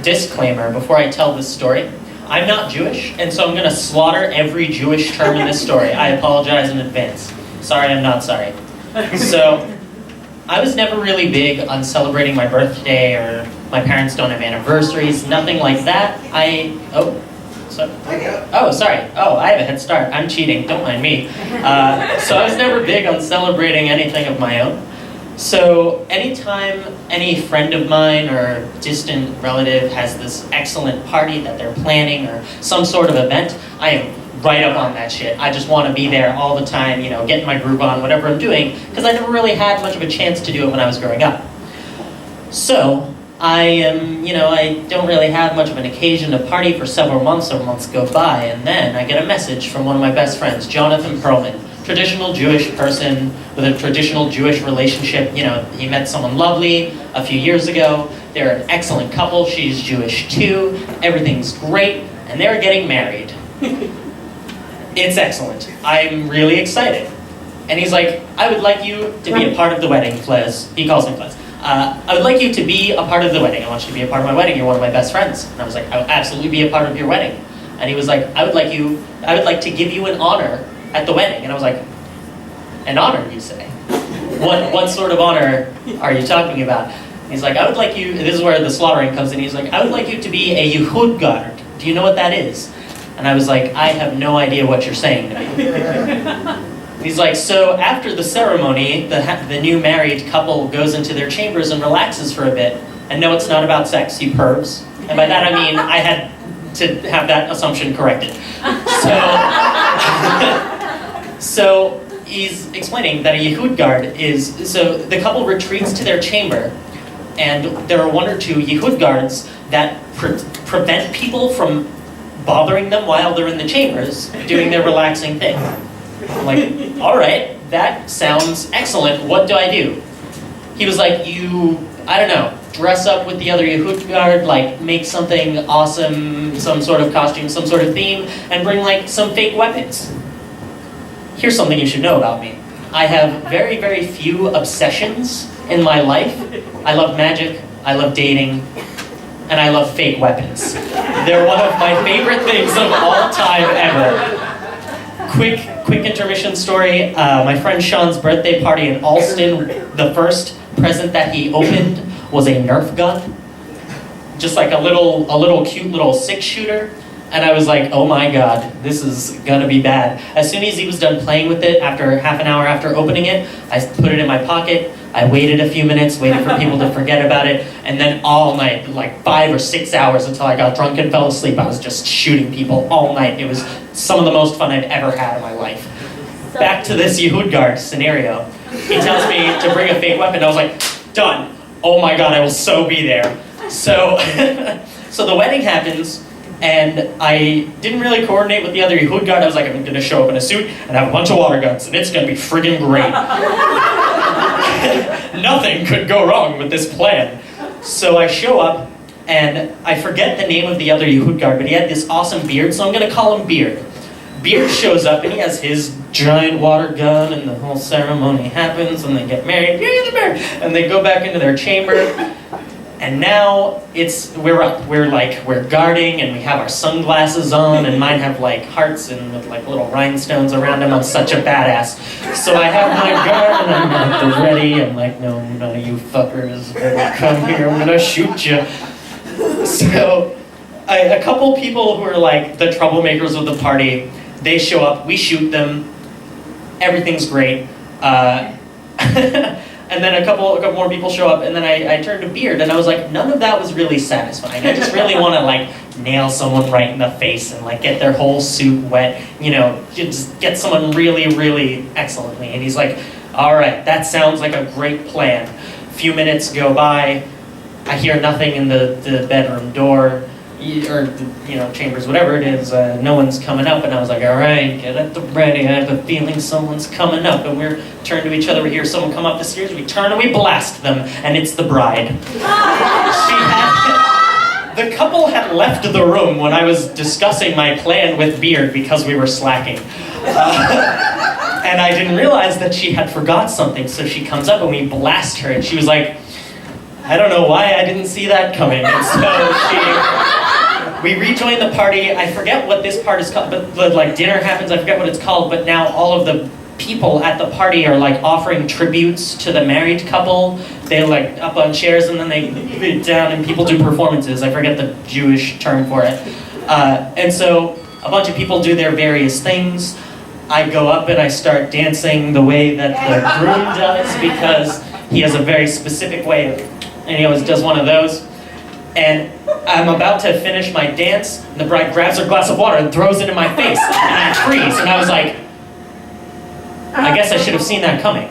Disclaimer before I tell this story. I'm not Jewish, and so I'm going to slaughter every Jewish term in this story. I apologize in advance. Sorry, I'm not sorry. So, I was never really big on celebrating my birthday, or my parents don't have anniversaries, nothing like that. Sorry. I have a head start. I'm cheating, don't mind me. So I was never big on celebrating anything of my own. So anytime any friend of mine or distant relative has this excellent party that they're planning or some sort of event, I am right up on that shit. I just want to be there all the time, getting my groove on, whatever I'm doing, because I never really had much of a chance to do it when I was growing up. So I don't really have much of an occasion to party for several months go by, and then I get a message from one of my best friends, Jonathan Perlman. Traditional Jewish person with a traditional Jewish relationship. He met someone lovely a few years ago. They're an excellent couple. She's Jewish too. Everything's great. And they're getting married. It's excellent. I'm really excited. And he's like, I would like you to be a part of the wedding, Flez. He calls me Flez. I would like you to be a part of the wedding. I want you to be a part of my wedding. You're one of my best friends. And I was like, I will absolutely be a part of your wedding. And he was like, I would like to give you an honor at the wedding. And I was like, an honor, you say? What sort of honor are you talking about? He's like, I would like you, this is where the slaughtering comes in, he's like, I would like you to be a Yehud guard. Do you know what that is? And I was like, I have no idea what you're saying to me. He's like, so after the ceremony, the new married couple goes into their chambers and relaxes for a bit. And no, it's not about sex, you pervs. And by that I mean, I had to have that assumption corrected. So he's explaining that a Yehud guard is, so the couple retreats to their chamber, and there are one or two Yehud guards that prevent people from bothering them while they're in the chambers doing their relaxing thing. I'm like, all right, that sounds excellent. What do I do? He was like, dress up with the other Yehud guard, make something awesome, some sort of costume, some sort of theme, and bring some fake weapons. Here's something you should know about me. I have very, very few obsessions in my life. I love magic, I love dating, and I love fake weapons. They're one of my favorite things of all time ever. Quick intermission story. My friend Sean's birthday party in Alston, the first present that he opened was a Nerf gun. Just like a little cute little 6-shooter. And I was like, oh my god, this is gonna be bad. As soon as he was done playing with it, after half an hour after opening it, I put it in my pocket, I waited a few minutes, waited for people to forget about it, and then all night, 5 or 6 hours until I got drunk and fell asleep, I was just shooting people all night. It was some of the most fun I've ever had in my life. Back to this Yehud guard scenario. He tells me to bring a fake weapon, I was like, done. Oh my god, I will so be there. So the wedding happens, and I didn't really coordinate with the other Yehud guard. I was like, I'm going to show up in a suit and have a bunch of water guns, and it's going to be friggin' great. Nothing could go wrong with this plan. So I show up, and I forget the name of the other Yehud guard, but he had this awesome beard, so I'm going to call him Beard. Beard shows up, and he has his giant water gun, and the whole ceremony happens, and they get married, and they go back into their chamber. And now we're up. We're guarding, and we have our sunglasses on, and mine have hearts and with little rhinestones around them. I'm such a badass. So I have my guard, and I'm at the ready. I'm like, no, none of you fuckers better come here. I'm gonna shoot you. So a couple people who are the troublemakers of the party, they show up. We shoot them. Everything's great. And then a couple more people show up, and then I turned to Beard, and I was like, none of that was really satisfying. I just really want to nail someone right in the face and get their whole suit wet, just get someone really, really excellently. And he's like, all right, that sounds like a great plan. A few minutes go by, I hear nothing in the bedroom door, or chambers, whatever it is, no one's coming up, and I was like, all right, get at the ready, I have a feeling someone's coming up, and we're turned to each other, we hear someone come up the stairs, we turn and we blast them, and it's the bride. The couple had left the room when I was discussing my plan with Beard because we were slacking. And I didn't realize that she had forgot something, so she comes up and we blast her, and she was like, I don't know why I didn't see that coming. And so we rejoin the party. I forget what this part is called, but like dinner happens, I forget what it's called, but now all of the people at the party are like offering tributes to the married couple. They're like up on chairs and then they get down and people do performances. I forget the Jewish term for it. And so a bunch of people do their various things. I go up and I start dancing the way that the groom does because he has a very specific way of, and he always does one of those. And I'm about to finish my dance, and the bride grabs her glass of water and throws it in my face, and I freeze. And I was like, I guess I should have seen that coming.